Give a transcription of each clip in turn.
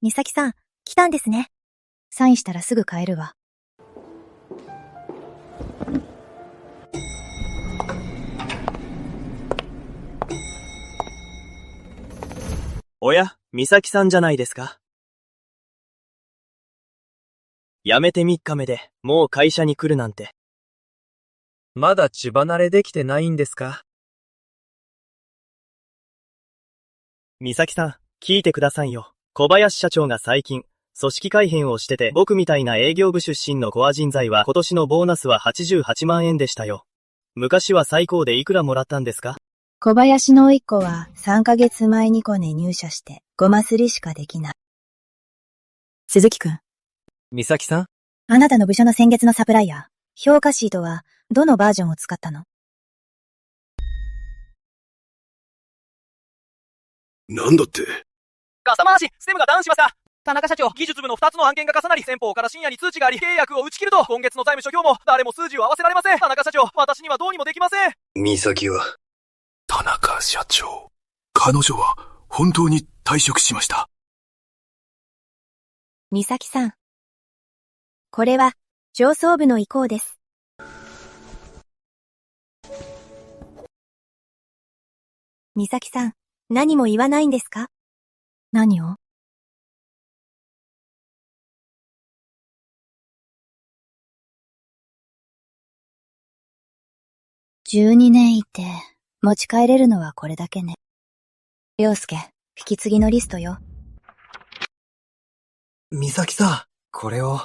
美咲さん、来たんですね。サインしたらすぐ帰るわ。おや、美咲さんじゃないですか。辞めて3日目で、もう会社に来るなんて。まだ血離れできてないんですか？美咲さん、聞いてくださいよ。小林社長が最近、組織改編をしてて、僕みたいな営業部出身のコア人材は今年のボーナスは88万円でしたよ。昔は最高でいくらもらったんですか？小林の甥っ子は3ヶ月前にコネ入社してごますりしかできない。鈴木くん。美咲さん？あなたの部署の先月のサプライヤー、評価シートはどのバージョンを使ったの？なんだって？カスタマーシステムがダウンしました。田中社長、技術部の2つの案件が重なり、先方から深夜に通知があり、契約を打ち切ると、今月の財務諸表も誰も数字を合わせられません。田中社長、私にはどうにもできません。美咲は？田中社長。彼女は本当に退職しました。美咲さん。これは上層部の意向です。美咲さん、何も言わないんですか？何を？12年いて、持ち帰れるのはこれだけね。陽介、引き継ぎのリストよ。美咲さん、これを。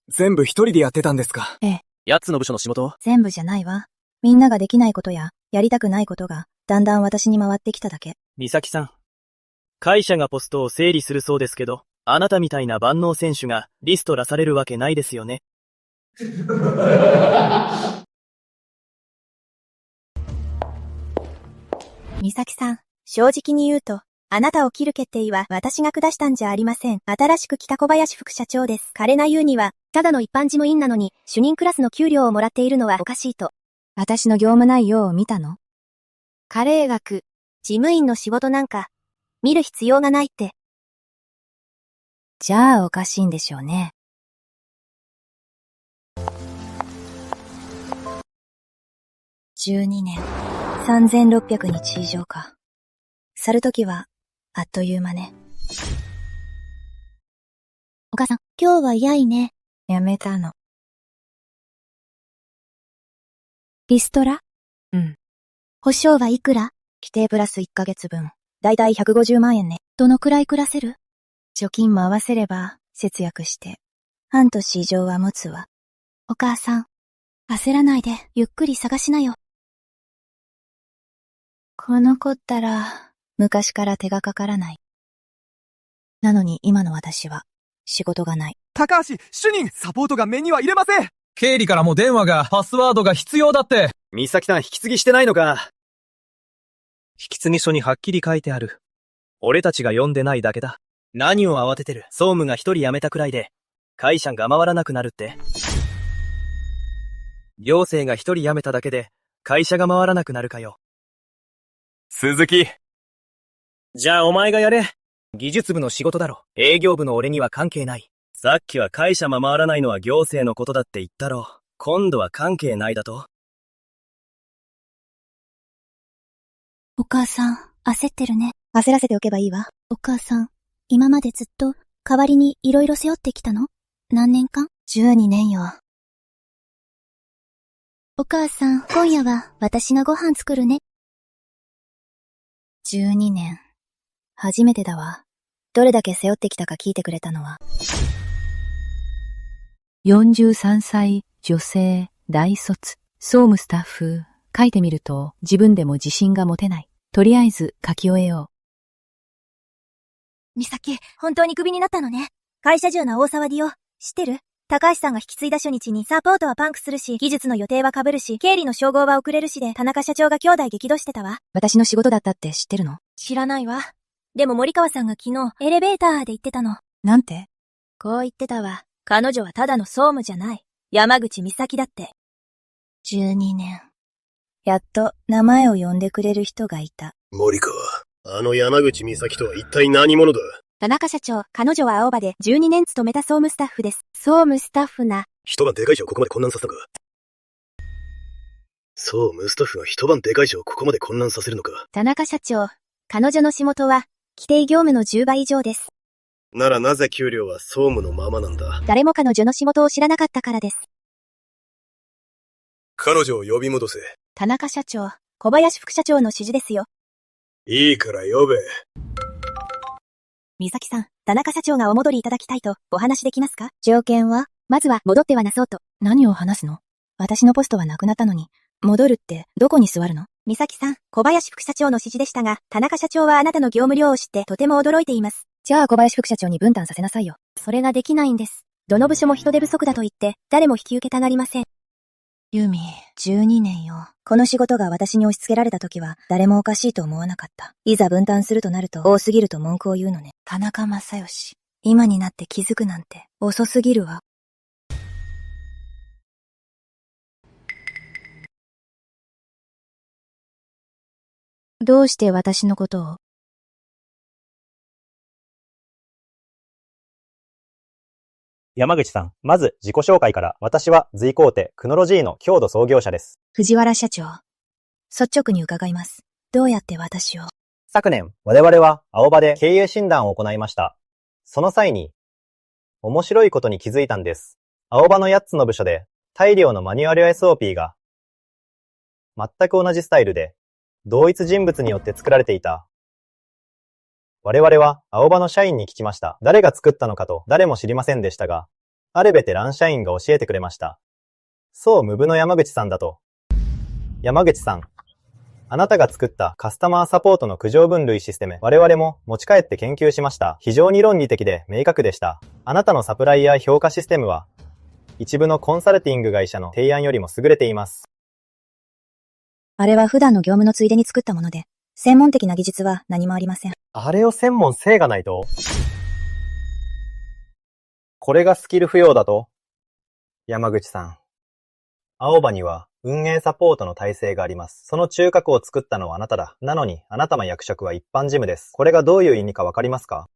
全部一人でやってたんですか？ええ。奴の部署の仕事？全部じゃないわ。みんなができないことや、やりたくないことが、だんだん私に回ってきただけ。美咲さん。会社がポストを整理するそうですけど、あなたみたいな万能選手がリストラされるわけないですよね。美咲さん、正直に言うと、あなたを切る決定は私が下したんじゃありません。新しく来た小林副社長です。彼が言うには、ただの一般事務員なのに、主任クラスの給料をもらっているのはおかしいと。私の業務内容を見たの？カレー学、事務員の仕事なんか、見る必要がないって。じゃあおかしいんでしょうね。12年、3600日以上か。去るときは、あっという間ね。お母さん、今日は嫌いね。やめたの。リストラ？うん。保証はいくら？規定プラス1ヶ月分。だいたい150万円ね。どのくらい暮らせる？貯金も合わせれば、節約して。半年以上は持つわ。お母さん、焦らないで、ゆっくり探しなよ。この子ったら、昔から手がかからない。なのに今の私は、仕事がない。高橋、主任、サポートが目には入れません。経理からも電話が、パスワードが必要だって。美咲さん引き継ぎしてないのか。引き継ぎ書にはっきり書いてある。俺たちが読んでないだけだ。何を慌ててる。総務が一人辞めたくらいで、会社が回らなくなるって。行政が一人辞めただけで、会社が回らなくなるかよ。鈴木。じゃあお前がやれ。技術部の仕事だろ。営業部の俺には関係ない。さっきは会社回らないのは行政のことだって言ったろ。今度は関係ないだと。お母さん、焦ってるね。焦らせておけばいいわ。お母さん、今までずっと、代わりにいろいろ背負ってきたの？何年間？12年よ。お母さん、今夜は私がご飯作るね。12年。初めてだわ。どれだけ背負ってきたか聞いてくれたのは。43歳、女性、大卒、総務スタッフ。書いてみると自分でも自信が持てない。とりあえず書き終えよ美咲、本当にクビになったのね。会社中の大騒ぎよ。知ってる？高橋さんが引き継いだ初日にサポートはパンクするし、技術の予定は被るし、経理の称号は遅れるしで、田中社長が兄弟激怒してたわ。私の仕事だったって知ってるの？知らないわ。でも森川さんが昨日、エレベーターで言ってたの。なんて？こう言ってたわ。彼女はただの総務じゃない。山口美咲だって。12年。やっと名前を呼んでくれる人がいた。森川、あの山口美咲とは一体何者だ？田中社長、彼女は青葉で12年勤めた総務スタッフです。総務スタッフな。一晩でかい以上ここまで混乱させたのか。総務スタッフが一晩でかい以上ここまで混乱させるのか。田中社長、彼女の仕事は、規定業務の10倍以上です。ならなぜ給料は総務のままなんだ。誰も彼女の仕事を知らなかったからです。彼女を呼び戻せ。田中社長、小林副社長の指示ですよ。いいから呼べ。美咲さん、田中社長がお戻りいただきたいとお話できますか？条件は、まずは戻ってはなそうと。何を話すの？私のポストはなくなったのに、戻るってどこに座るの？美咲さん、小林副社長の指示でしたが、田中社長はあなたの業務量を知ってとても驚いています。じゃあ小林副社長に分担させなさいよ。それができないんです。どの部署も人手不足だと言って、誰も引き受けたがりません。ユミ、12年よ。この仕事が私に押し付けられた時は、誰もおかしいと思わなかった。いざ分担するとなると、多すぎると文句を言うのね。田中正義。今になって気づくなんて、遅すぎるわ。どうして私のことを？山口さん、まず自己紹介から。私は随行手クノロジーの郷土創業者です。藤原社長。率直に伺います。どうやって私を？昨年、我々は青葉で経営診断を行いました。その際に、面白いことに気づいたんです。青葉の8つの部署で、大量のマニュアル SOP が、全く同じスタイルで、同一人物によって作られていた。我々は青葉の社員に聞きました。誰が作ったのかと誰も知りませんでしたが、あるベテラン社員が教えてくれました。総務部の山口さんだと。山口さん、あなたが作ったカスタマーサポートの苦情分類システム、我々も持ち帰って研究しました。非常に論理的で明確でした。あなたのサプライヤー評価システムは、一部のコンサルティング会社の提案よりも優れています。あれは普段の業務のついでに作ったもので、専門的な技術は何もありません。あれを専門性がないと？これがスキル不要だと？山口さん。青葉には運営サポートの体制があります。その中核を作ったのはあなただ。なのに、あなたの役職は一般事務です。これがどういう意味かわかりますか？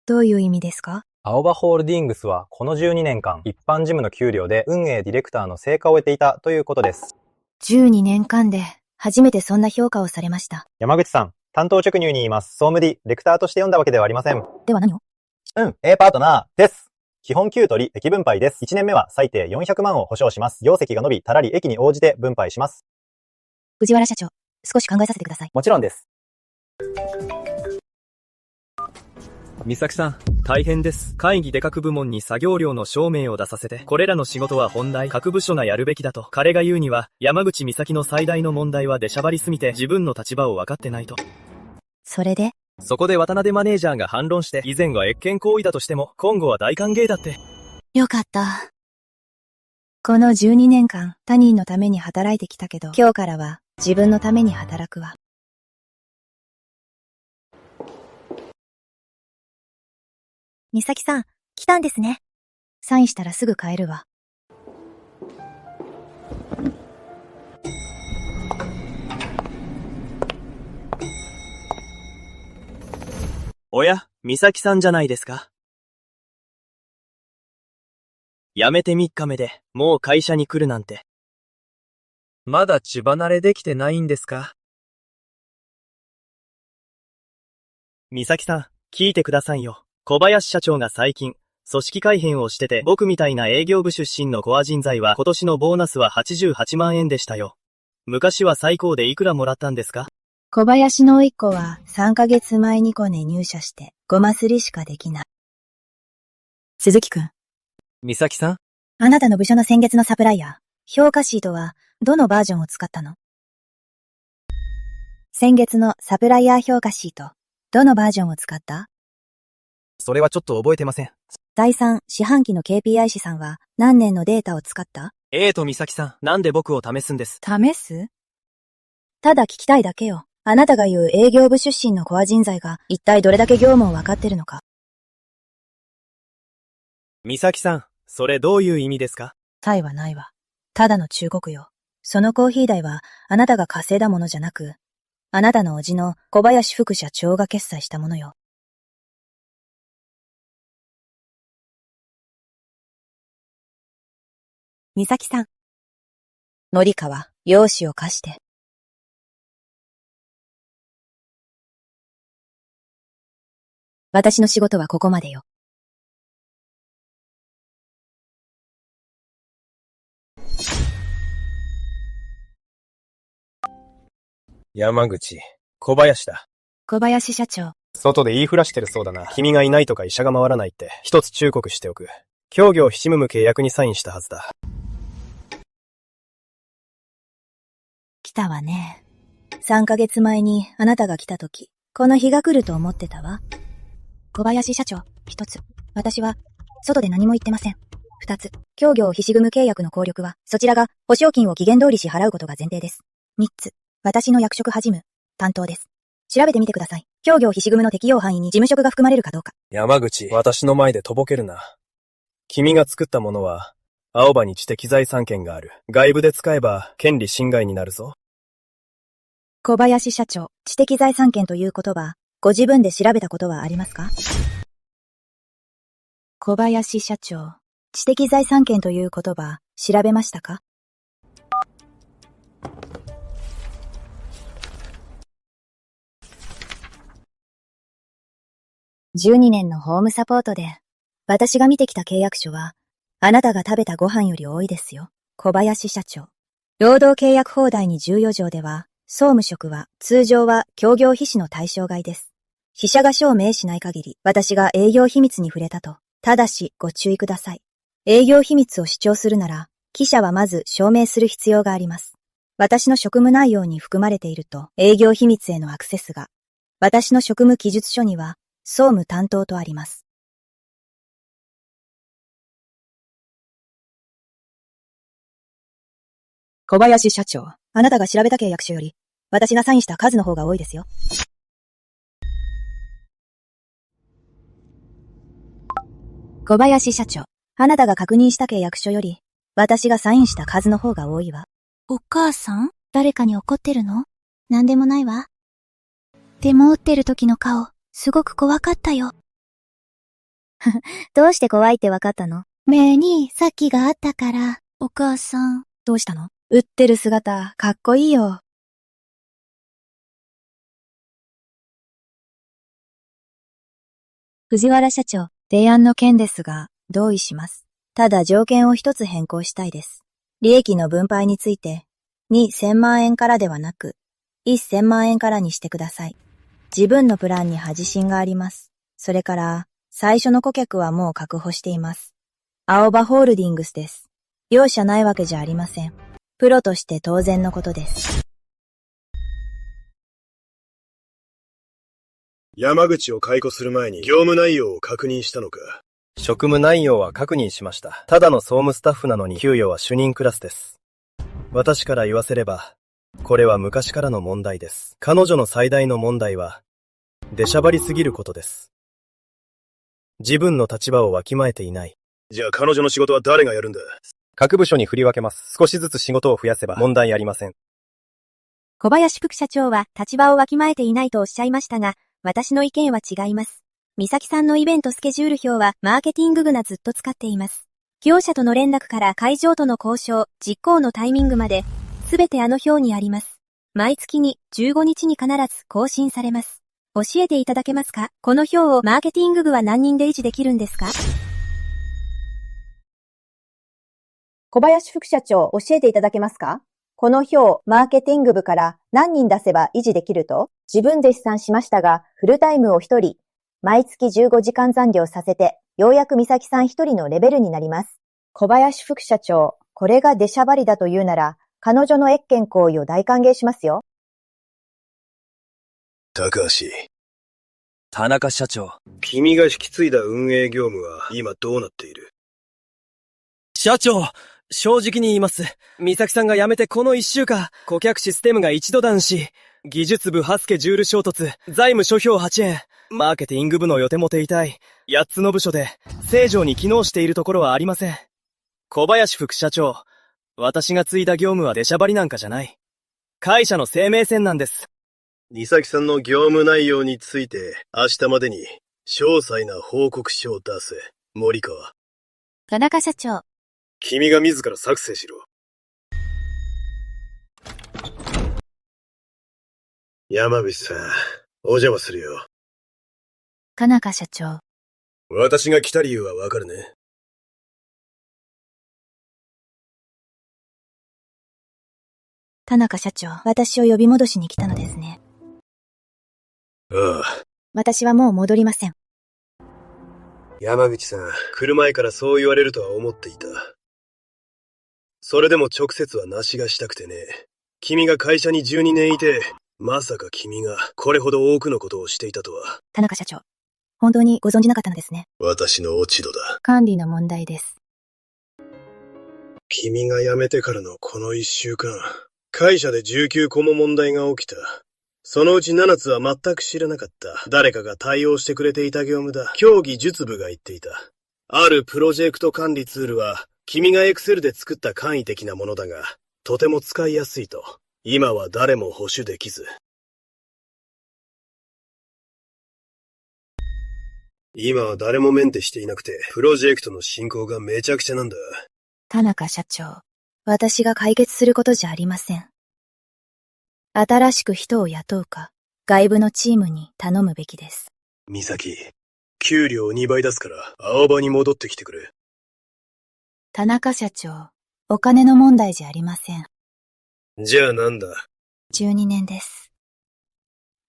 どういう意味ですか？青葉ホールディングスはこの12年間、一般事務の給料で運営ディレクターの成果を得ていたということです。12年間で初めてそんな評価をされました。山口さん、担当直入に言います。総務 D、レクターとして読んだわけではありません。では何を？A パートナーです。基本給取り、益分配です。1年目は最低400万を保証します。業績が伸び、たらり益に応じて分配します。藤原社長、少し考えさせてください。もちろんです。美咲さん、大変です。会議で各部門に作業量の証明を出させて、これらの仕事は本来各部署がやるべきだと。彼が言うには、山口美咲の最大の問題は出しゃばりすぎて自分の立場を分かってないと。それで？そこで渡辺マネージャーが反論して、以前は越権行為だとしても、今後は大歓迎だって。よかった。この12年間、他人のために働いてきたけど、今日からは自分のために働くわ。美咲さん、来たんですね。サインしたらすぐ帰るわ。おや、美咲さんじゃないですか。辞めて3日目で、もう会社に来るなんて。まだ血離れできてないんですか？美咲さん、聞いてくださいよ。小林社長が最近、組織改編をしてて、僕みたいな営業部出身のコア人材は今年のボーナスは88万円でしたよ。昔は最高でいくらもらったんですか？小林の甥っ子は3ヶ月前にコネ入社してごますりしかできない。鈴木くん。美咲さん？あなたの部署の先月のサプライヤー、評価シートはどのバージョンを使ったの？先月のサプライヤー評価シート、どのバージョンを使った？それはちょっと覚えてません。第3四半期の KPI 試算は何年のデータを使った？ A と美咲さん、なんで僕を試すんです？試す？ただ聞きたいだけよ。あなたが言う営業部出身のコア人材が一体どれだけ業務を分かってるのか。美咲さん、それどういう意味ですか？差異はないわ。ただの忠告よ。そのコーヒー代はあなたが稼いだものじゃなく、あなたの叔父の小林副社長が決済したものよ。美咲さん。森川、容姿を貸して。私の仕事はここまでよ。山口、小林だ。小林社長。外で言いふらしてるそうだな。君がいないとか医者が回らないって、一つ忠告しておく。協業ひしむむ契約にサインしたはずだ。来たわね。3ヶ月前にあなたが来た時、この日が来ると思ってたわ。小林社長、一つ。私は、外で何も言ってません。二つ。協業ひしぐむ契約の効力は、そちらが保証金を期限通り支払うことが前提です。三つ。私の役職は事務、担当です。調べてみてください。協業ひしぐむの適用範囲に事務職が含まれるかどうか。山口、私の前でとぼけるな。君が作ったものは、青葉に知的財産権がある。外部で使えば、権利侵害になるぞ。小林社長、知的財産権という言葉、ご自分で調べたことはありますか？小林社長、知的財産権という言葉、調べましたか？12年のホームサポートで、私が見てきた契約書は、あなたが食べたご飯より多いですよ。小林社長。労働契約法第に14条では、総務職は通常は協業秘書の対象外です。秘書が署を命しない限り、私が営業秘密に触れたと、ただしご注意ください。営業秘密を主張するなら、記者はまず証明する必要があります。私の職務内容に含まれていると、営業秘密へのアクセスが、私の職務記述書には、総務担当とあります。小林社長、あなたが調べた契約書より、私がサインした数の方が多いですよ。小林社長、あなたが確認した契約書より、私がサインした数の方が多いわ。お母さん？誰かに怒ってるの？なんでもないわ。でも打ってる時の顔、すごく怖かったよ。どうして怖いってわかったの？目にさっきがあったから、お母さん。どうしたの？打ってる姿、かっこいいよ。藤原社長、提案の件ですが、同意します。ただ条件を一つ変更したいです。利益の分配について、1000万円からではなく、1000万円からにしてください。自分のプランには自信があります。それから、最初の顧客はもう確保しています。青葉ホールディングスです。容赦ないわけじゃありません。プロとして当然のことです。山口を解雇する前に業務内容を確認したのか？職務内容は確認しました。ただの総務スタッフなのに給与は主任クラスです。私から言わせれば、これは昔からの問題です。彼女の最大の問題は、出しゃばりすぎることです。自分の立場をわきまえていない。じゃあ彼女の仕事は誰がやるんだ？各部署に振り分けます。少しずつ仕事を増やせば問題ありません。小林副社長は立場をわきまえていないとおっしゃいましたが、私の意見は違います。美咲さんのイベントスケジュール表はマーケティング部がずっと使っています。業者との連絡から会場との交渉、実行のタイミングまで、すべてあの表にあります。毎月に15日に必ず更新されます。教えていただけますか？この表をマーケティング部は何人で維持できるんですか？小林副社長、教えていただけますか？この表、マーケティング部から何人出せば維持できると？自分で試算しましたが、フルタイムを1人、毎月15時間残業させて、ようやく美咲さん1人のレベルになります。小林副社長、これが出しゃばりだというなら、彼女の越権行為を大歓迎しますよ。高橋。田中社長。君が引き継いだ運営業務は今どうなっている？社長、正直に言います。美咲さんが辞めてこの1週間、顧客システムが一度ダウンし、技術部ハスケジュール衝突、財務諸表8円、マーケティング部の予定も停滞、8つの部署で正常に機能しているところはありません。小林副社長、私が継いだ業務は出しゃばりなんかじゃない。会社の生命線なんです。美咲さんの業務内容について明日までに詳細な報告書を出せ。森川。田中社長、君が自ら作成しろ。山口さん、お邪魔するよ。田中社長。私が来た理由はわかるね。田中社長、私を呼び戻しに来たのですね。ああ。私はもう戻りません。山口さん、来る前からそう言われるとは思っていた。それでも直接はなしがしたくてね。君が会社に12年いて、まさか君がこれほど多くのことをしていたとは。田中社長、本当にご存じなかったのですね。私の落ち度だ。管理の問題です。君が辞めてからのこの1週間、会社で19個も問題が起きた。そのうち7つは全く知らなかった。誰かが対応してくれていた業務だ。競技術部が言っていた。あるプロジェクト管理ツールは、君が Excel で作った簡易的なものだが、とても使いやすいと。今は誰も保守できず。今は誰もメンテしていなくて、プロジェクトの進行がめちゃくちゃなんだ。田中社長。私が解決することじゃありません。新しく人を雇うか、外部のチームに頼むべきです。美咲、給料を2倍出すから、青葉に戻ってきてくれ。田中社長。お金の問題じゃありません。じゃあなんだ。12年です。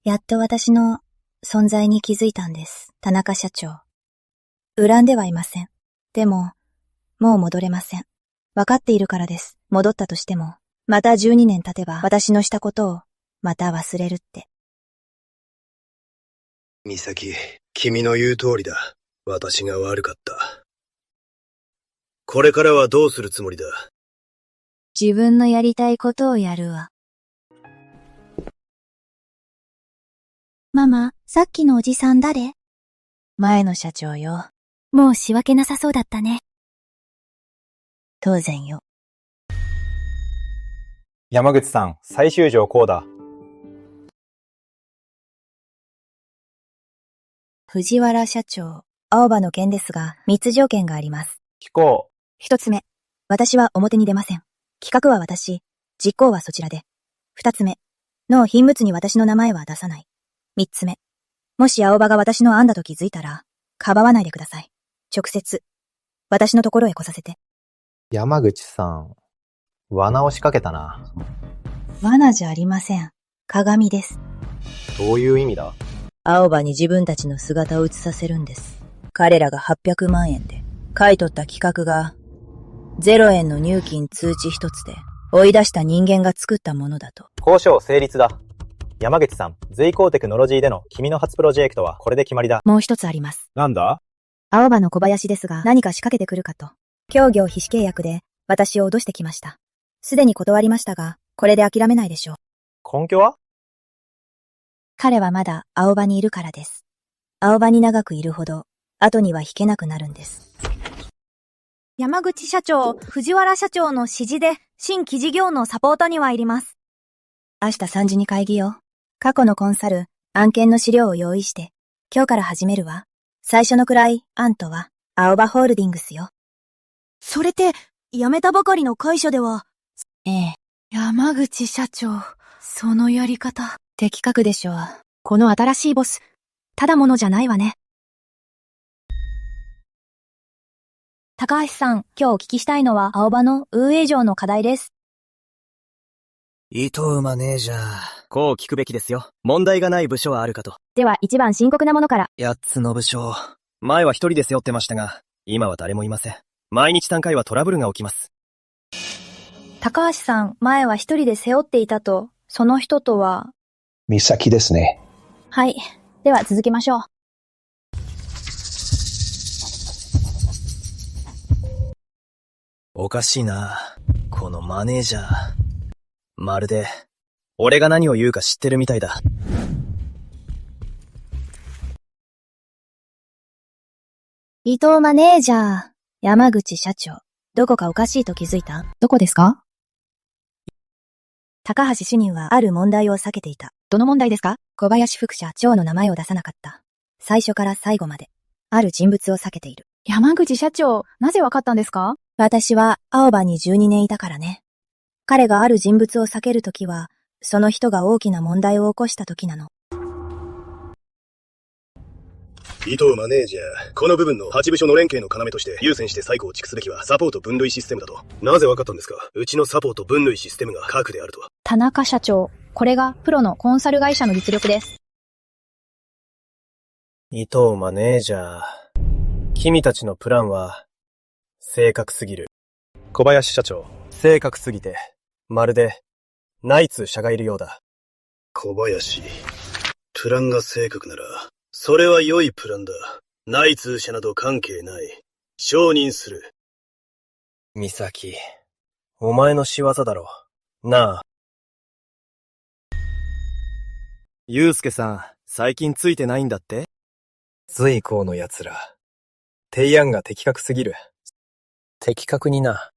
やっと私の存在に気づいたんです、田中社長。恨んではいません。でも、もう戻れません。わかっているからです。戻ったとしても、また12年経てば私のしたことをまた忘れるって。美咲、君の言う通りだ。私が悪かった。これからはどうするつもりだ？自分のやりたいことをやるわ。ママ、さっきのおじさん誰？前の社長よ。もう仕分けなさそうだったね。当然よ。山口さん、再就状こうだ。藤原社長、青葉の件ですが、3つ条件があります。聞こう。1つ目、私は表に出ません。企画は私、実行はそちらで。2つ目、納品物に私の名前は出さない。3つ目、もし青葉が私の案だと気づいたら、かばわないでください。直接、私のところへ来させて。山口さん、罠を仕掛けたな。罠じゃありません。鏡です。どういう意味だ？青葉に自分たちの姿を映させるんです。彼らが800万円で、買い取った企画が、0円の入金通知一つで、追い出した人間が作ったものだと。交渉成立だ。山口さん、随行テクノロジーでの君の初プロジェクトはこれで決まりだ。もう一つあります。なんだ？青葉の小林ですが、何か仕掛けてくるかと。協業非紙契約で、私を脅してきました。すでに断りましたが、これで諦めないでしょう。根拠は？彼はまだ青葉にいるからです。青葉に長くいるほど、後には引けなくなるんです。山口社長、藤原社長の指示で、新規事業のサポートには入ります。明日3時に会議よ。過去のコンサル、案件の資料を用意して、今日から始めるわ。最初のクライアントは、青葉ホールディングスよ。それって、辞めたばかりの会社では。ええ。山口社長、そのやり方。的確でしょう。この新しいボス、ただものじゃないわね。高橋さん、今日お聞きしたいのは青葉の運営上の課題です。伊藤マネージャー。こう聞くべきですよ。問題がない部署はあるかと。では一番深刻なものから。8つの部署。前は一人で背負ってましたが、今は誰もいません。毎日3回はトラブルが起きます。高橋さん、前は一人で背負っていたと、その人とは。美咲ですね。はい。では続けましょう。おかしいな。このマネージャー。まるで、俺が何を言うか知ってるみたいだ。伊藤マネージャー、山口社長、どこかおかしいと気づいた？どこですか？高橋主任はある問題を避けていた。どの問題ですか？小林副社長の名前を出さなかった。最初から最後まで、ある人物を避けている。山口社長、なぜわかったんですか？私は青葉に12年いたからね。彼がある人物を避けるときは、その人が大きな問題を起こしたときなの。伊藤マネージャー、この部分の8部署の連携の要として優先して再構築すべきはサポート分類システムだと。なぜ分かったんですか？うちのサポート分類システムが核であるとは。田中社長、これがプロのコンサル会社の実力です。伊藤マネージャー、君たちのプランは正確すぎる。小林社長、正確すぎて、まるで内通者がいるようだ。小林、プランが正確なら、それは良いプランだ。内通者など関係ない。承認する。美咲、お前の仕業だろ。なあ。ゆうすけさん、最近ついてないんだって？随行の奴ら。提案が的確すぎる。的確にな。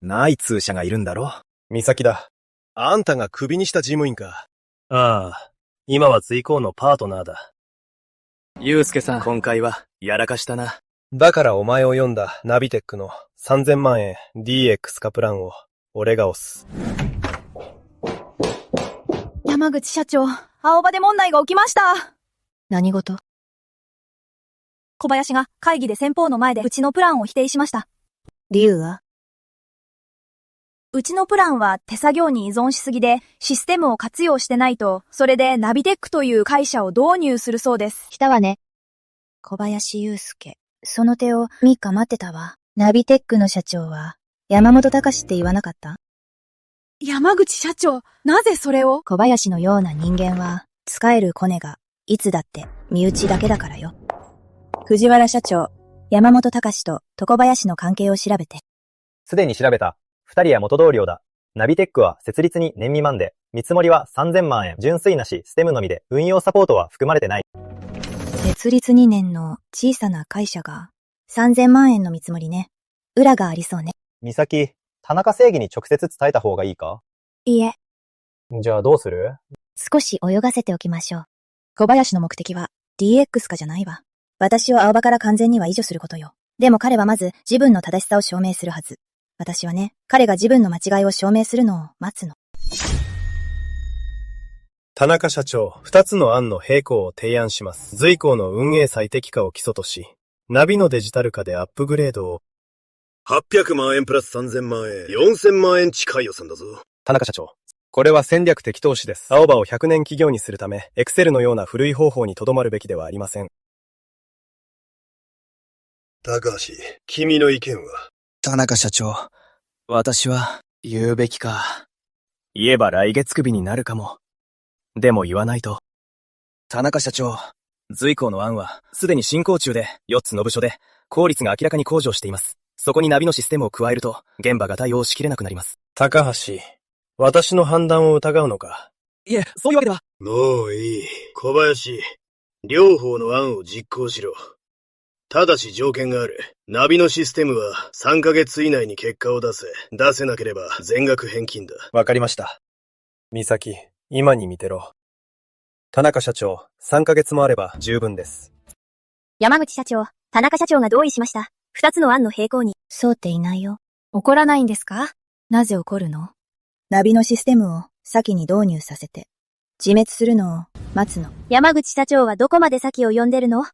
内通者がいるんだろ？美咲だ。あんたがクビにした事務員か。ああ、今は随行のパートナーだ。ゆうすけさん、今回はやらかしたな。だからお前を読んだナビテックの3000万円 DX 化プランを俺が押す。山口社長、青葉で問題が起きました。何事？小林が会議で先方の前でうちのプランを否定しました。理由は？うちのプランは手作業に依存しすぎでシステムを活用してないと、それでナビテックという会社を導入するそうです。来たわね。小林祐介。その手を3日待ってたわ。ナビテックの社長は山本隆って言わなかった？山口社長、なぜそれを？小林のような人間は使えるコネがいつだって身内だけだからよ。藤原社長、山本隆と床林の関係を調べて。すでに調べた。二人は元同僚だ。ナビテックは設立に年未満で、見積もりは3000万円、純粋なし、ステムのみで、運用サポートは含まれてない。設立2年の小さな会社が3000万円の見積もりね。裏がありそうね。美咲、田中正義に直接伝えた方がいいか？いいえ。じゃあどうする？少し泳がせておきましょう。小林の目的は DX 化じゃないわ。私を青葉から完全には移除することよ。でも彼はまず自分の正しさを証明するはず。私はね、彼が自分の間違いを証明するのを待つの。田中社長、2つの案の並行を提案します。随行の運営最適化を基礎とし、ナビのデジタル化でアップグレードを。800万円プラス3000万円、4000万円近い予算だぞ。田中社長、これは戦略的投資です。青葉を100年企業にするため、エクセルのような古い方法にとどまるべきではありません。高橋、君の意見は？田中社長、私は言うべきか。言えば来月首になるかも。でも言わないと。田中社長、随行の案はすでに進行中で4つの部署で効率が明らかに向上しています。そこにナビのシステムを加えると現場が対応しきれなくなります。高橋、私の判断を疑うのか？いえ、そういうわけでは。もういい。小林、両方の案を実行しろ。ただし条件がある。ナビのシステムは3ヶ月以内に結果を出せ。出せなければ全額返金だ。わかりました。美咲、今に見てろ。田中社長、3ヶ月もあれば十分です。山口社長、田中社長が同意しました。2つの案の並行に。そうっていないよ。怒らないんですか？なぜ怒るの？ナビのシステムを先に導入させて、自滅するのを待つの。山口社長はどこまで先を読んでるの？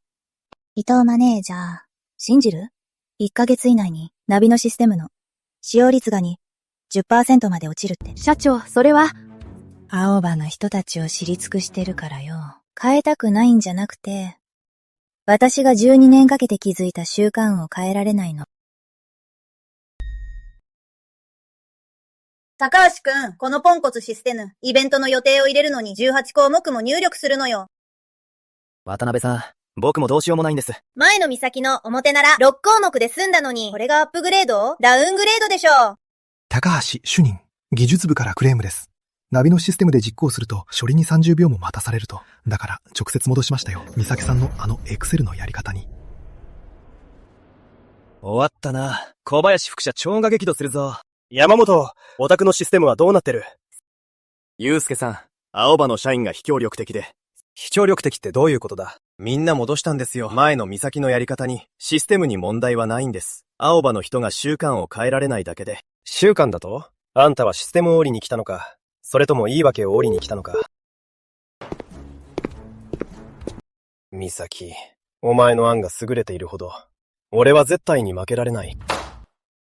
伊藤マネージャー、信じる？ 1 ヶ月以内にナビのシステムの使用率が10% まで落ちるって。社長、それは。青葉の人たちを知り尽くしてるからよ。変えたくないんじゃなくて、私が12年かけて築いた習慣を変えられないの。高橋くん、このポンコツシステム、イベントの予定を入れるのに18項目も入力するのよ。渡辺さん、僕もどうしようもないんです。前の岬の表なら6項目で済んだのに、これがアップグレード？ダウングレードでしょ。高橋主任、技術部からクレームです。ナビのシステムで実行すると処理に30秒も待たされると。だから直接戻しましたよ。美咲さんのエクセルのやり方に。終わったな。小林副社長が激怒するぞ。山本、お宅のシステムはどうなってる？ゆうすけさん、青葉の社員が非協力的で。非協力的ってどういうことだ？みんな戻したんですよ。前の美咲のやり方に、システムに問題はないんです。青葉の人が習慣を変えられないだけで。習慣だと？あんたはシステムを降りに来たのか、それとも言い訳を降りに来たのか。美咲、お前の案が優れているほど、俺は絶対に負けられない。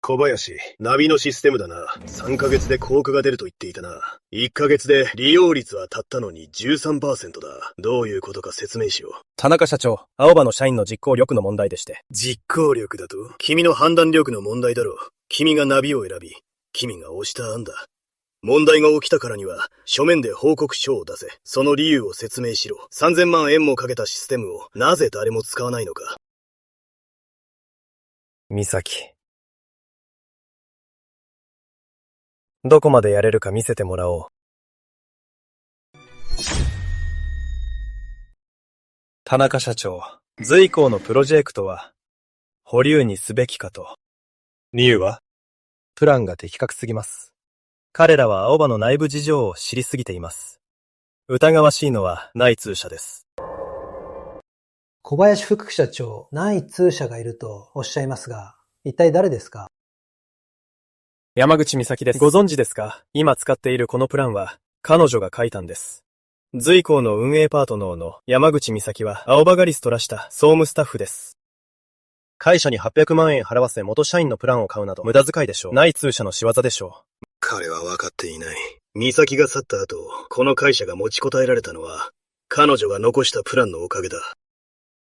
小林、ナビのシステムだな。3ヶ月で効果が出ると言っていたな。1ヶ月で利用率はたったのに 13% だ。どういうことか説明しよう。田中社長、青葉の社員の実行力の問題でして。実行力だと？君の判断力の問題だろう。君がナビを選び、君が押した案だ。問題が起きたからには、書面で報告書を出せ。その理由を説明しろ。3000万円もかけたシステムを、なぜ誰も使わないのか。美咲。どこまでやれるか見せてもらおう。田中社長、随行のプロジェクトは、保留にすべきかと。理由は？プランが的確すぎます。彼らは青葉の内部事情を知りすぎています。疑わしいのは内通社です。小林副社長、内通社がいるとおっしゃいますが、一体誰ですか？山口美咲です。ご存知ですか？今使っているこのプランは、彼女が書いたんです。随行の運営パートナーの山口美咲は、青葉ガリストらした総務スタッフです。会社に800万円払わせ元社員のプランを買うなど無駄遣いでしょう。内通社の仕業でしょう。彼は分かっていない。美咲が去った後、この会社が持ちこたえられたのは、彼女が残したプランのおかげだ。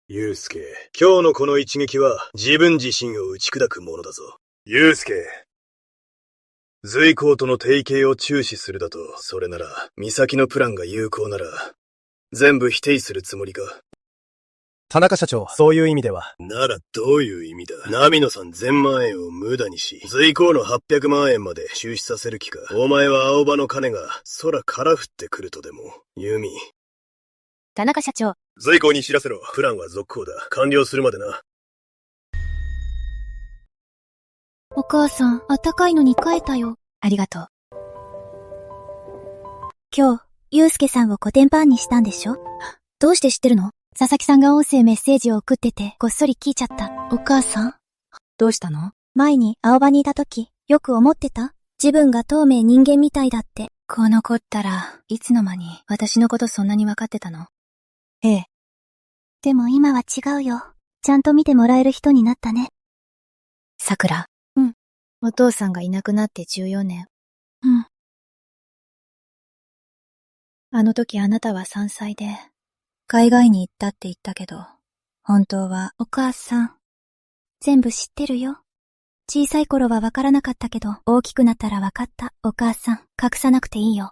祐介、今日のこの一撃は自分自身を打ち砕くものだぞ。祐介。随行との提携を注視するだと、それなら、美咲のプランが有効なら、全部否定するつもりか。田中社長、そういう意味では。ならどういう意味だ？ナミノさん1000万円を無駄にし、随行の800万円まで収支させる気か。お前は青葉の金が空から降ってくるとでも。ユミ。田中社長。随行に知らせろ。プランは続行だ。完了するまでな。お母さん、あったかいのに帰ったよ。ありがとう。今日、ゆうすけさんをコテンパンにしたんでしょ？どうして知ってるの？佐々木さんが音声メッセージを送ってて、こっそり聞いちゃった。お母さん？どうしたの？前に青葉にいた時、よく思ってた？自分が透明人間みたいだって。この子ったらいつの間に私のことそんなに分かってたの？ええ。でも今は違うよ。ちゃんと見てもらえる人になったね。さくら。うん。お父さんがいなくなって14年。うん。あの時あなたは3歳で、海外に行ったって言ったけど、本当は。お母さん。全部知ってるよ。小さい頃はわからなかったけど、大きくなったらわかった。お母さん、隠さなくていいよ。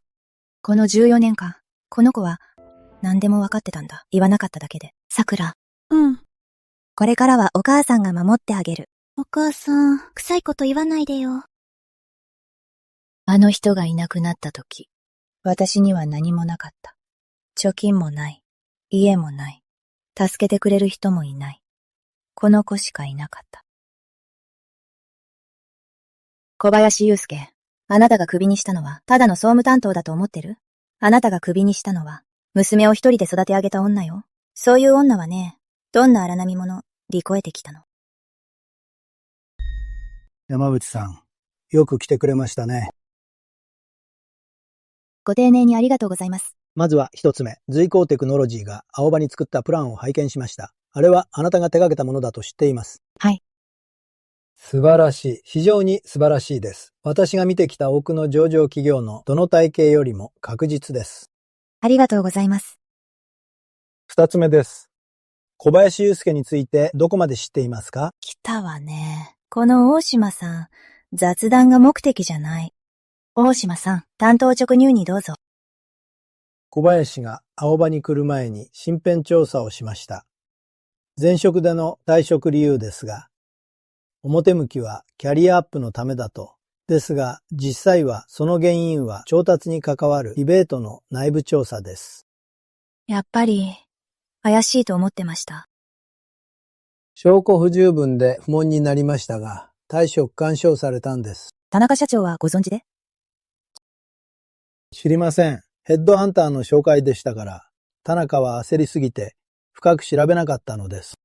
この14年間、この子は、何でもわかってたんだ。言わなかっただけで。さくら。うん。これからはお母さんが守ってあげる。お母さん、臭いこと言わないでよ。あの人がいなくなった時、私には何もなかった。貯金もない。家もない。助けてくれる人もいない。この子しかいなかった。小林祐介、あなたがクビにしたのは、ただの総務担当だと思ってる？あなたがクビにしたのは、娘を一人で育て上げた女よ。そういう女はね、どんな荒波者、利こえてきたの。山口さん、よく来てくれましたね。ご丁寧にありがとうございます。まずは一つ目、随行テクノロジーが青葉に作ったプランを拝見しました。あれはあなたが手掛けたものだと知っています。はい。素晴らしい。非常に素晴らしいです。私が見てきた多くの上場企業のどの体系よりも確実です。ありがとうございます。二つ目です。小林祐介についてどこまで知っていますか？来たわね。この大島さん、雑談が目的じゃない。大島さん、担当直入にどうぞ。小林が青葉に来る前に身辺調査をしました。前職での退職理由ですが、表向きはキャリアアップのためだと。ですが、実際はその原因は調達に関わるリベートの内部調査です。やっぱり、怪しいと思ってました。証拠不十分で不問になりましたが、退職勧奨されたんです。田中社長はご存知で？知りません。ヘッドハンターの紹介でしたから、田中は焦りすぎて、深く調べなかったのです。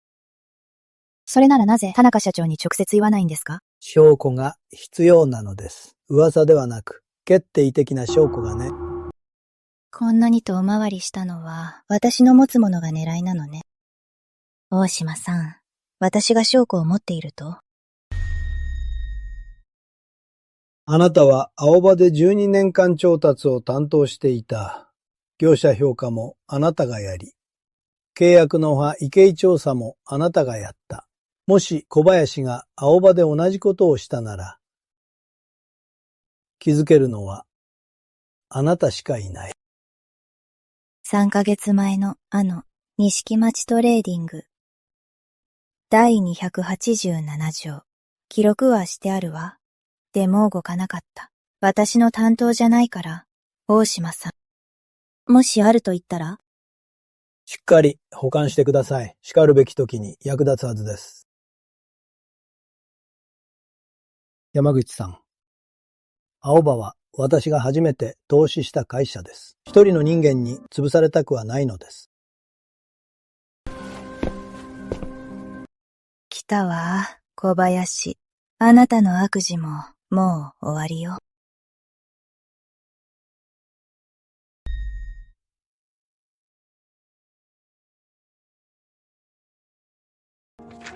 それならなぜ田中社長に直接言わないんですか？証拠が必要なのです。噂ではなく、決定的な証拠がね。こんなに遠回りしたのは、私の持つものが狙いなのね。大島さん、私が証拠を持っていると？あなたは青葉で12年間調達を担当していた。業者評価もあなたがやり、契約の意見調査もあなたがやった。もし小林が青葉で同じことをしたなら、気づけるのはあなたしかいない。3ヶ月前の錦町トレーディング。第287条。記録はしてあるわ。でも動かなかった。私の担当じゃないから、大島さん。もしあると言ったら？しっかり保管してください。叱るべき時に役立つはずです。山口さん。青葉は私が初めて投資した会社です。一人の人間に潰されたくはないのです。来たわ、小林。あなたの悪事ももう終わりよ。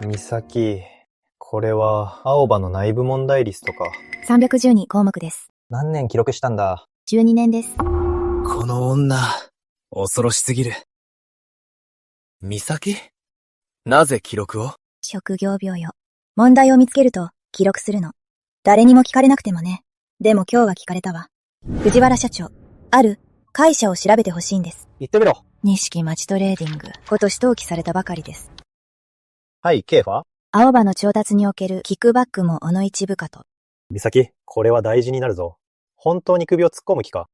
美咲、これは青葉の内部問題リストか。312項目です。何年記録したんだ？ 12年です。この女、恐ろしすぎる。美咲？なぜ記録を？職業病よ。問題を見つけると記録するの。誰にも聞かれなくてもね。でも今日は聞かれたわ。藤原社長、ある会社を調べてほしいんです。言ってみろ。錦町トレーディング、今年登記されたばかりです。はい、ケイファ？青葉の調達におけるキックバックもの一部かと。美咲、これは大事になるぞ。本当に首を突っ込む気か？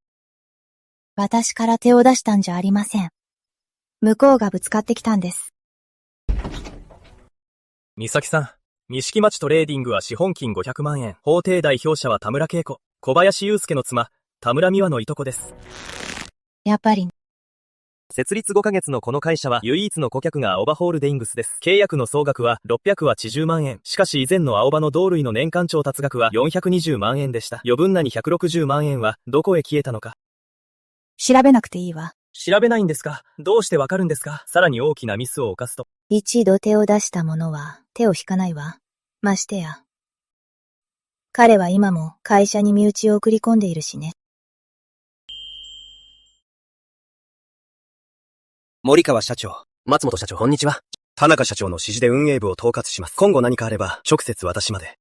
私から手を出したんじゃありません。向こうがぶつかってきたんです。美咲さん、錦町トレーディングは資本金500万円。法定代表者は田村恵子、小林祐介の妻、田村美和のいとこです。やっぱり。設立5ヶ月のこの会社は唯一の顧客が青葉ホールディングスです。契約の総額は680万円。しかし以前の青葉の同類の年間調達額は420万円でした。余分なに160万円はどこへ消えたのか。調べなくていいわ。調べないんですか？どうしてわかるんですか？さらに大きなミスを犯すと。一度手を出した者は手を引かないわ。ましてや。彼は今も会社に身内を送り込んでいるしね。森川社長、松本社長、こんにちは。田中社長の指示で運営部を統括します。今後何かあれば、直接私まで。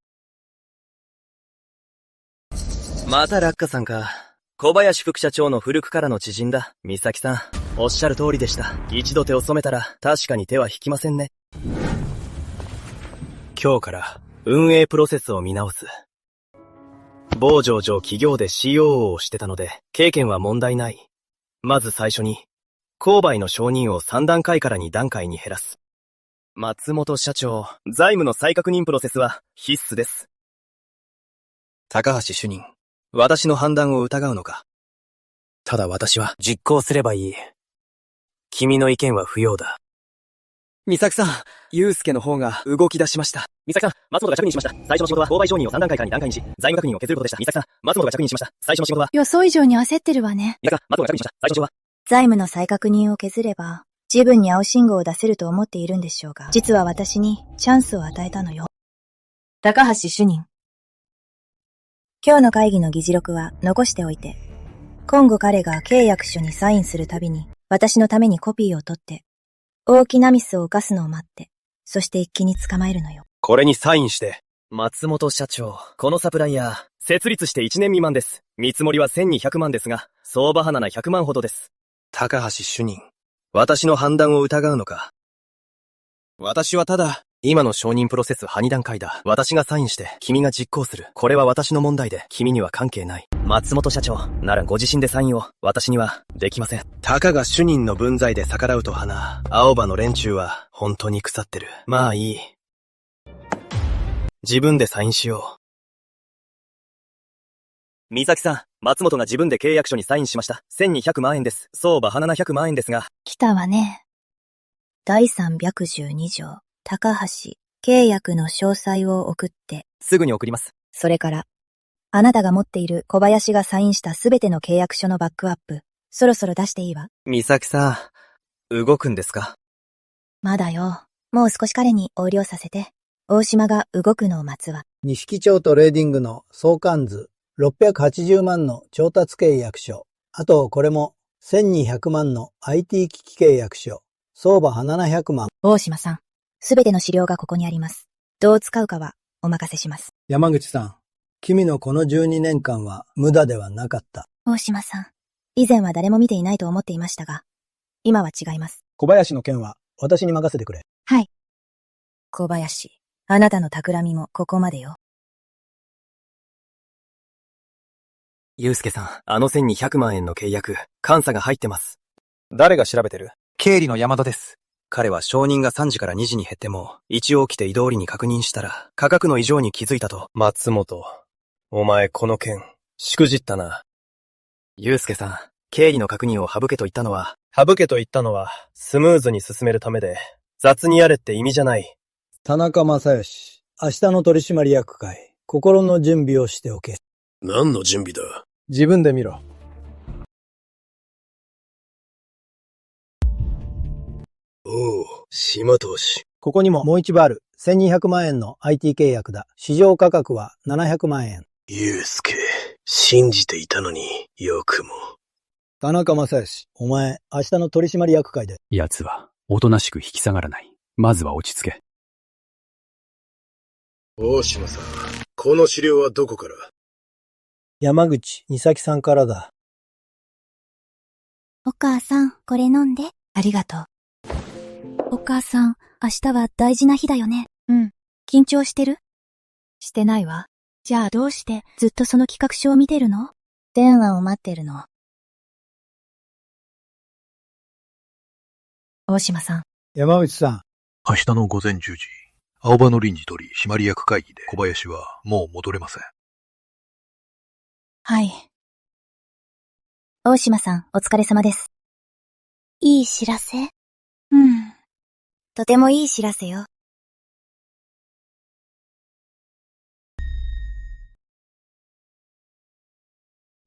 また落下さんか。小林副社長の古くからの知人だ。美咲さん、おっしゃる通りでした。一度手を染めたら、確かに手は引きませんね。今日から、運営プロセスを見直す。某上場企業で COO をしてたので、経験は問題ない。まず最初に、購買の承認を3段階から2段階に減らす。松本社長、財務の再確認プロセスは必須です。高橋主任、私の判断を疑うのか？ただ私は実行すればいい。君の意見は不要だ。美咲さん、祐介の方が動き出しました。美咲さん、松本が着任しました。最初の仕事は購買承認を3段階から2段階にし、財務確認を削ることでした。美咲さん、松本が着任しました。最初の仕事は、予想以上に焦ってるわね。美咲さん、松本が着任しました。最初の仕事は、財務の再確認を削れば、自分に青信号を出せると思っているんでしょうが、実は私にチャンスを与えたのよ。高橋主任。今日の会議の議事録は残しておいて、今後彼が契約書にサインするたびに、私のためにコピーを取って、大きなミスを犯すのを待って、そして一気に捕まえるのよ。これにサインして。松本社長、このサプライヤー、設立して1年未満です。見積もりは1200万ですが、相場花な100万ほどです。高橋主任、私の判断を疑うのか？私はただ、今の承認プロセス2段階だ。私がサインして、君が実行する。これは私の問題で、君には関係ない。松本社長、ならご自身でサインを、私には、できません。たかが主任の分際で逆らうと花。青葉の連中は、本当に腐ってる。まあいい。自分でサインしよう。美咲さん、松本が自分で契約書にサインしました。1200万円です。相場花700万円ですが。来たわね。第312条、高橋、契約の詳細を送って、すぐに送ります。それから、あなたが持っている小林がサインしたすべての契約書のバックアップ、そろそろ出していいわ。美咲さん、動くんですか？まだよ。もう少し彼に横領させて、大島が動くのを待つわ。錦町トレーディングの相関図、680万の調達契約書。あと、これも、1200万の IT 機器契約書。相場は700万。大島さん、すべての資料がここにあります。どう使うかは、お任せします。山口さん、君のこの12年間は無駄ではなかった。大島さん、以前は誰も見ていないと思っていましたが、今は違います。小林の件は、私に任せてくれ。はい。小林、あなたの企みもここまでよ。祐介さん、あの1200万円の契約、監査が入ってます。誰が調べてる？経理の山田です。彼は承認が3時から2時に減っても、一応来て移動りに確認したら、価格の異常に気づいたと。松本、お前この件、しくじったな。祐介さん、経理の確認を省けと言ったのは、スムーズに進めるためで、雑にやれって意味じゃない。田中正義、明日の取締役会、心の準備をしておけ。何の準備だ？自分で見ろ。おう、島投資。ここにももう一部ある。1200万円の IT 契約だ。市場価格は700万円。祐介、信じていたのによくも。田中正義、お前、明日の取締役会で。奴は、おとなしく引き下がらない。まずは落ち着け。大島さん、この資料はどこから？山口美咲さんからだ。お母さん、これ飲んで。ありがとう。お母さん、明日は大事な日だよね。うん。緊張してる？してないわ。じゃあどうしてずっとその企画書を見てるの？電話を待ってるの。大島さん。山内さん。明日の午前10時、青葉の臨時取締役会議で小林はもう戻れません。はい。大島さん、お疲れ様です。いい知らせ？とてもいい知らせよ。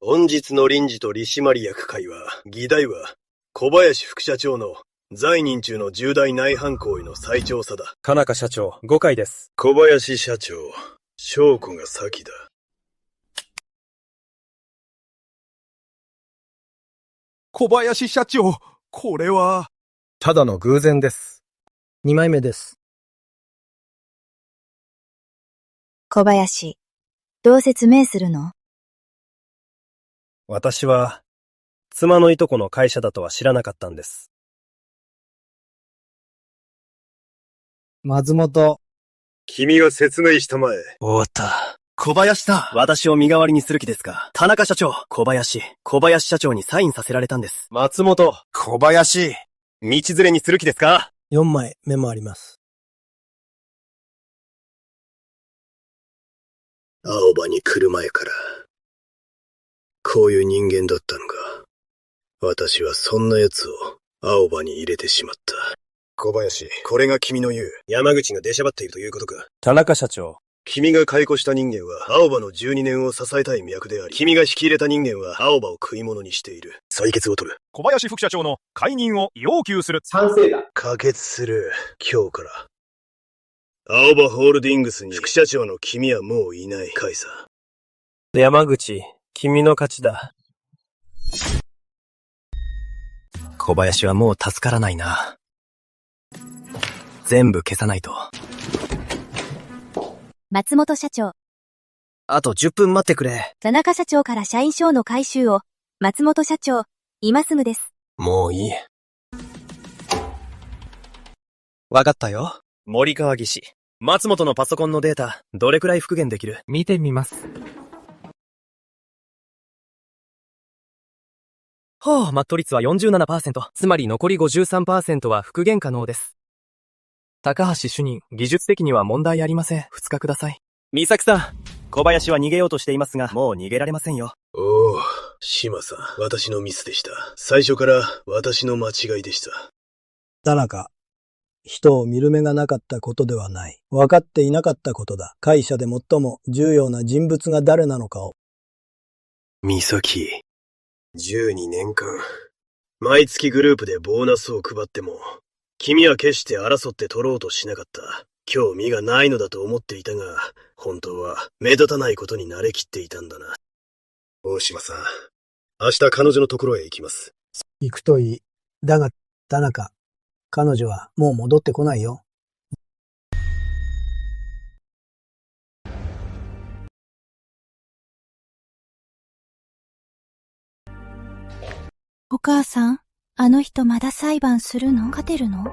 本日の臨時取締役会は、議題は、小林副社長の在任中の重大内犯行為の再調査だ。田中社長、5回です。小林社長、証拠が先だ。小林社長、これは。ただの偶然です。2枚目です。小林、どう説明するの？私は、妻のいとこの会社だとは知らなかったんです。松本。君が説明したまえ。終わった。小林さん。私を身代わりにする気ですか？田中社長。小林社長にサインさせられたんです。松本。小林。道連れにする気ですか？4枚メモあります。青葉に来る前から、こういう人間だったのか。私はそんな奴を青葉に入れてしまった。小林、これが君の言う、山口が出しゃばっているということか。田中社長。君が解雇した人間は、青葉の12年を支えたい脈であり、君が引き入れた人間は、青葉を食い物にしている。採決を取る。小林副社長の解任を要求する。賛成だ。可決する。今日から。青葉ホールディングスに副社長の君はもういない。カイサ。山口、君の勝ちだ。小林はもう助からないな。全部消さないと。松本社長。あと10分待ってくれ。田中社長から社員証の回収を。松本社長、今すぐです。もういい。わかったよ。森川技師。松本のパソコンのデータ、どれくらい復元できる？見てみます。マット率は 47%。つまり残り 53% は復元可能です。高橋主任、技術的には問題ありません。2日ください。美咲さん、小林は逃げようとしていますが、もう逃げられませんよ。おお、島さん、私のミスでした。最初から私の間違いでした。田中、人を見る目がなかったことではない。分かっていなかったことだ。会社で最も重要な人物が誰なのかを。美咲。12年間。毎月グループでボーナスを配っても、君は決して争って取ろうとしなかった。興味がないのだと思っていたが、本当は目立たないことに慣れきっていたんだな。大島さん、明日彼女のところへ行きます。行くといい。だが、田中、彼女はもう戻ってこないよ。お母さん、あの人まだ裁判するの？勝てるの？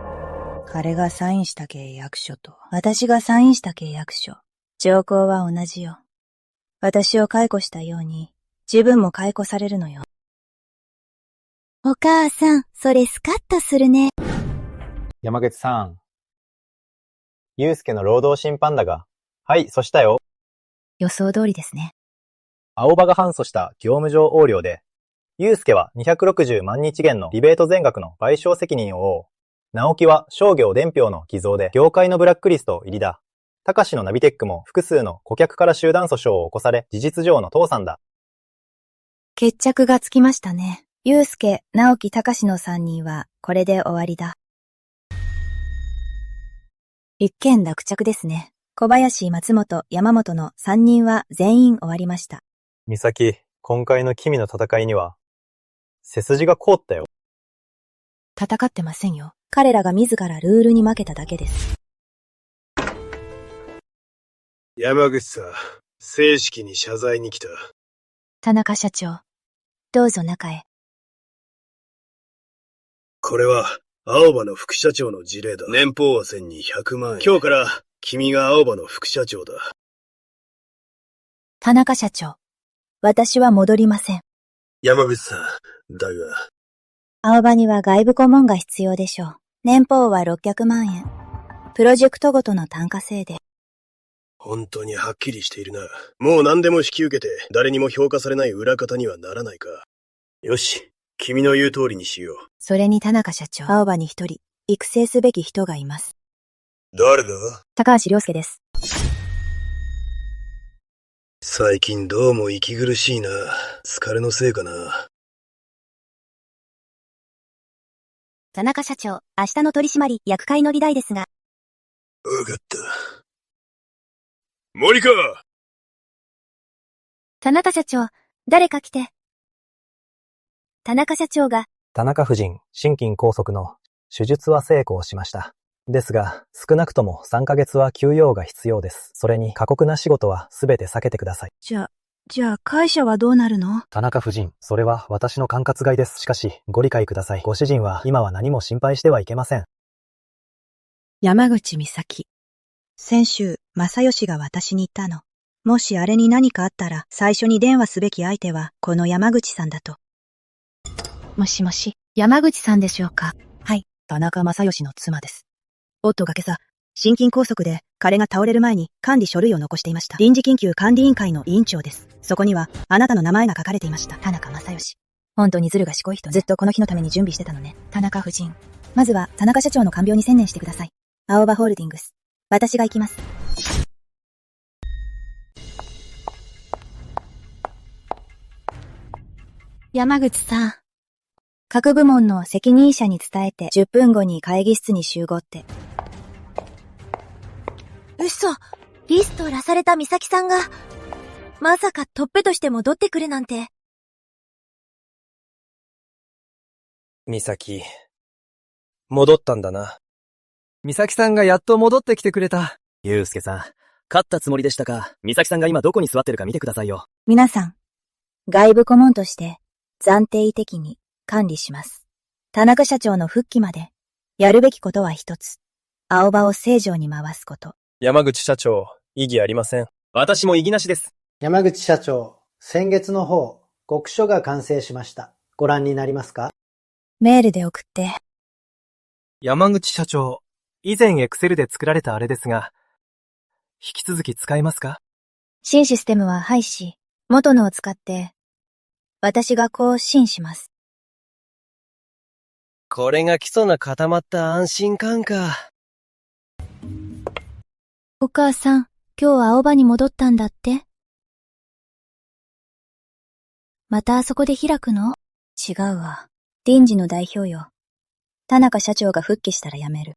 彼がサインした契約書と、私がサインした契約書。条項は同じよ。私を解雇したように、自分も解雇されるのよ。お母さん、それスカッとするね。山口さん。祐介の労働審判だが。はい、そしたよ。予想通りですね。青葉が反訴した業務上横領で、祐介は260万日元のリベート全額の賠償責任を負う。直樹は商業伝票の偽造で業界のブラックリスト入りだ。高志のナビテックも複数の顧客から集団訴訟を起こされ、事実上の倒産だ。決着がつきましたね。祐介、直樹、高志の3人はこれで終わりだ。一件落着ですね。小林、松本、山本の3人は全員終わりました。美咲、今回の君の戦いには、背筋が凍ったよ。戦ってませんよ。彼らが自らルールに負けただけです。山口さん、正式に謝罪に来た。田中社長、どうぞ中へ。これは、青葉の副社長の事例だ。年俸は1200万円。今日から、君が青葉の副社長だ。田中社長、私は戻りません。山口さん、だが。青葉には外部顧問が必要でしょう。年俸は600万円。プロジェクトごとの単価制で。本当にはっきりしているな。もう何でも引き受けて、誰にも評価されない裏方にはならないか。よし、君の言う通りにしよう。それに田中社長、青葉に一人、育成すべき人がいます。誰だ？高橋良介です。最近どうも息苦しいな。疲れのせいかな。田中社長、明日の取締役会の議題ですが。わかった。森川！田中社長、誰か来て。田中社長が。田中夫人、心筋梗塞の手術は成功しました。ですが、少なくとも3ヶ月は休養が必要です。それに過酷な仕事はすべて避けてください。じゃあ会社はどうなるの？田中夫人、それは私の管轄外です。しかし、ご理解ください。ご主人は今は何も心配してはいけません。山口美咲。先週、正義が私に言ったの。もしあれに何かあったら、最初に電話すべき相手は、この山口さんだと。もしもし、山口さんでしょうか？はい、田中正義の妻です。夫が今朝、心筋梗塞で彼が倒れる前に管理書類を残していました。臨時緊急管理委員会の委員長です。そこにはあなたの名前が書かれていました。田中正義。本当にズル賢い人ね。ずっとこの日のために準備してたのね。田中夫人。まずは田中社長の看病に専念してください。青葉ホールディングス。私が行きます。山口さん。各部門の責任者に伝えて10分後に会議室に集合って。嘘！リストらされた美咲さんが、まさかトップとして戻ってくるなんて。美咲、戻ったんだな。美咲さんがやっと戻ってきてくれた。祐介さん、勝ったつもりでしたか？美咲さんが今どこに座ってるか見てくださいよ。皆さん、外部顧問として暫定的に管理します。田中社長の復帰まで、やるべきことは一つ。青葉を正常に回すこと。山口社長、異議ありません。私も異議なしです。山口社長、先月の方、告書が完成しました。ご覧になりますか？メールで送って。山口社長、以前エクセルで作られたあれですが、引き続き使えますか？新システムは廃止、元のを使って、私が更新します。これが基礎が固まった安心感か。お母さん、今日は青葉に戻ったんだって。またあそこで開くの？違うわ。臨時の代表よ。田中社長が復帰したら辞める。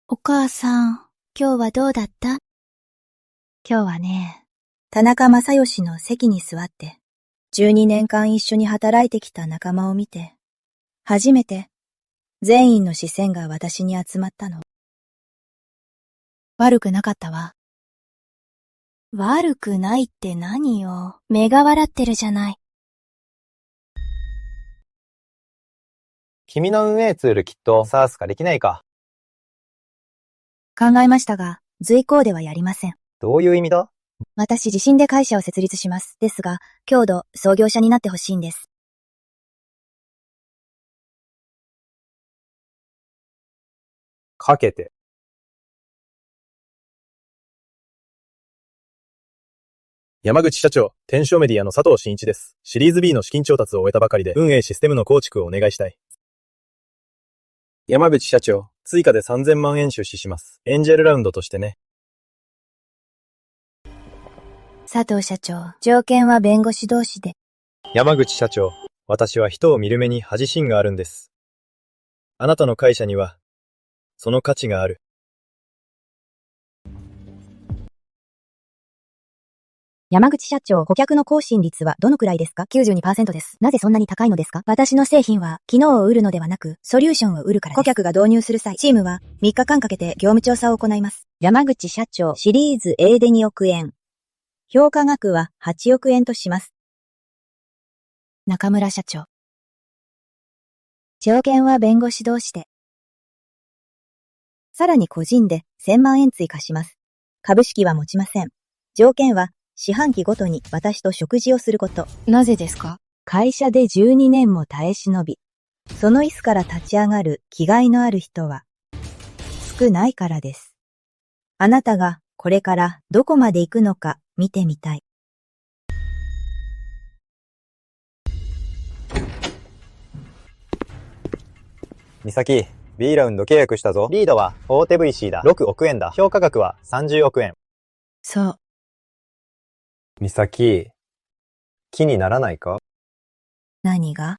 お母さん、今日はどうだった？今日はね、田中正義の席に座って、12年間一緒に働いてきた仲間を見て、初めて、全員の視線が私に集まったの。悪くなかったわ。悪くないって何よ。目が笑ってるじゃない。君の運営ツールきっと SaaS 化できないか。考えましたが、随行ではやりません。どういう意味だ？私自身で会社を設立します。ですが、強度、創業者になってほしいんです。かけて。山口社長、天正メディアの佐藤真一です。シリーズ B の資金調達を終えたばかりで、運営システムの構築をお願いしたい。山口社長、追加で3000万円出資します。エンジェルラウンドとしてね。佐藤社長、条件は弁護士同士で。山口社長、私は人を見る目に恥心があるんです。あなたの会社には、その価値がある。山口社長、顧客の更新率はどのくらいですか？ 92% です。なぜそんなに高いのですか？私の製品は、機能を売るのではなく、ソリューションを売るからです。顧客が導入する際、チームは3日間かけて業務調査を行います。山口社長、シリーズ A で2億円。評価額は8億円とします。中村社長。条件は弁護士同士で。さらに個人で1000万円追加します。株式は持ちません。条件は、四半期ごとに私と食事をすること。なぜですか？会社で12年も耐え忍び、その椅子から立ち上がる気概のある人は少ないからです。あなたがこれからどこまで行くのか見てみたい。美咲、B ラウンド契約したぞ。リードは大手 VC だ。6億円だ。評価額は30億円。そう。美咲、気にならないか？何が？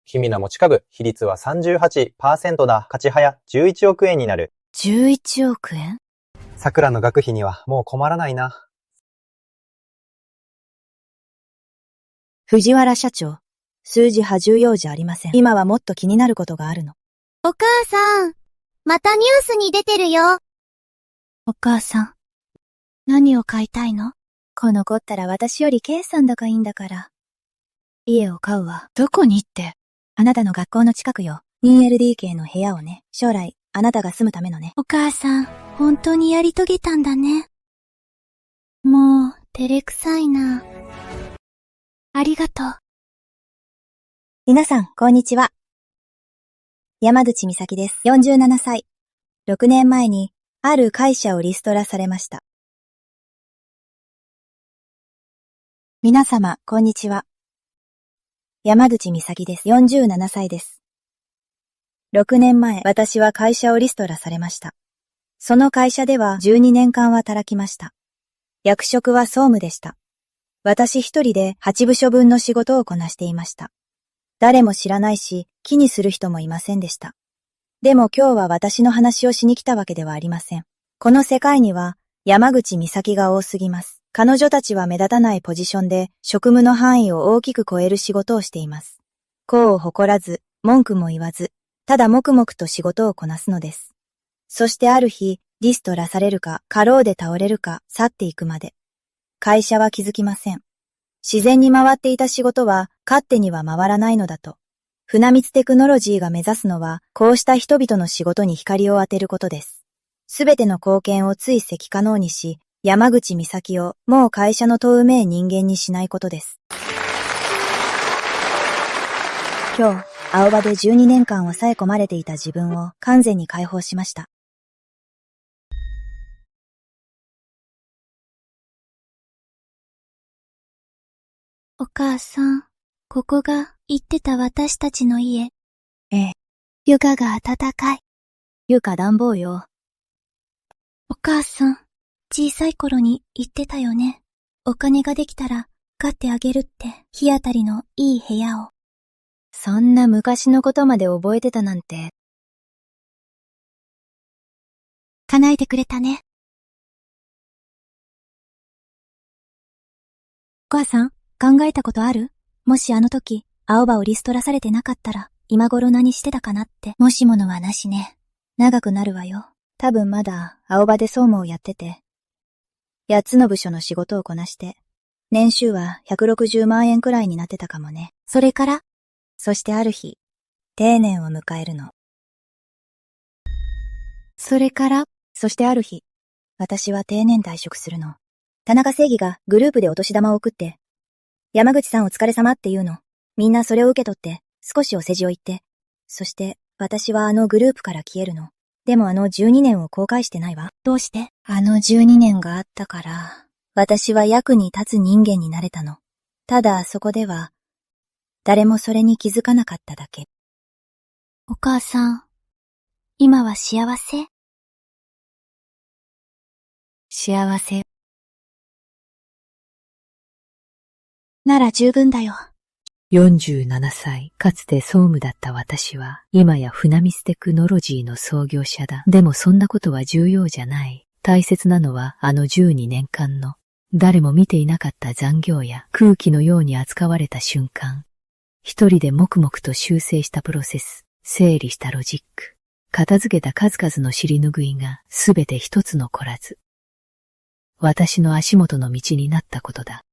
君の持ち株、比率は 38% だ。勝ち早11億円になる。11億円？桜の学費にはもう困らないな。藤原社長、数字は重要じゃありません。今はもっと気になることがあるの。お母さん、またニュースに出てるよ。お母さん。何を買いたいの？この子ったら私より計算高いんだから。家を買うわ。どこにって？あなたの学校の近くよ。2LDK の部屋をね。将来、あなたが住むためのね。お母さん、本当にやり遂げたんだね。もう、照れくさいな。ありがとう。皆さん、こんにちは。山口美咲です。47歳。6年前に、ある会社をリストラされました。皆様、こんにちは。山口美咲です。47歳です。6年前、私は会社をリストラされました。その会社では12年間は働きました。役職は総務でした。私一人で8部署分の仕事をこなしていました。誰も知らないし、気にする人もいませんでした。でも今日は私の話をしに来たわけではありません。この世界には山口美咲が多すぎます。彼女たちは目立たないポジションで職務の範囲を大きく超える仕事をしています。功を誇らず、文句も言わず、ただ黙々と仕事をこなすのです。そしてある日、リストラされるか、過労で倒れるか、去っていくまで。会社は気づきません。自然に回っていた仕事は勝手には回らないのだと。船光テクノロジーが目指すのは、こうした人々の仕事に光を当てることです。すべての貢献を追跡可能にし、山口美咲をもう会社の遠めえ人間にしないことです。今日、青葉で12年間抑え込まれていた自分を完全に解放しました。お母さん、ここが言ってた私たちの家。ええ。床が暖かい。床暖房よ。母さん、小さい頃に言ってたよね。お金ができたら、買ってあげるって、日当たりのいい部屋を。そんな昔のことまで覚えてたなんて。叶えてくれたね。お母さん、考えたことある？もしあの時、青葉をリストラされてなかったら、今頃何してたかなって。もしものはなしね。長くなるわよ。多分まだ青葉で総務をやってて、8つの部署の仕事をこなして、年収は160万円くらいになってたかもね。それから？そしてある日、定年を迎えるの。それから？そしてある日、私は定年退職するの。田中正義がグループでお年玉を送って、山口さんお疲れ様って言うの。みんなそれを受け取って、少しお世辞を言って、そして私はあのグループから消えるの。でもあの12年を後悔してないわ。どうして？あの12年があったから、私は役に立つ人間になれたの。ただそこでは、誰もそれに気づかなかっただけ。お母さん、今は幸せ？幸せ。なら十分だよ。47歳、かつて総務だった私は、今やフナミステクノロジーの創業者だ。でもそんなことは重要じゃない。大切なのはあの12年間の、誰も見ていなかった残業や空気のように扱われた瞬間。一人で黙々と修正したプロセス、整理したロジック、片付けた数々の尻拭いがすべて一つ残らず。私の足元の道になったことだ。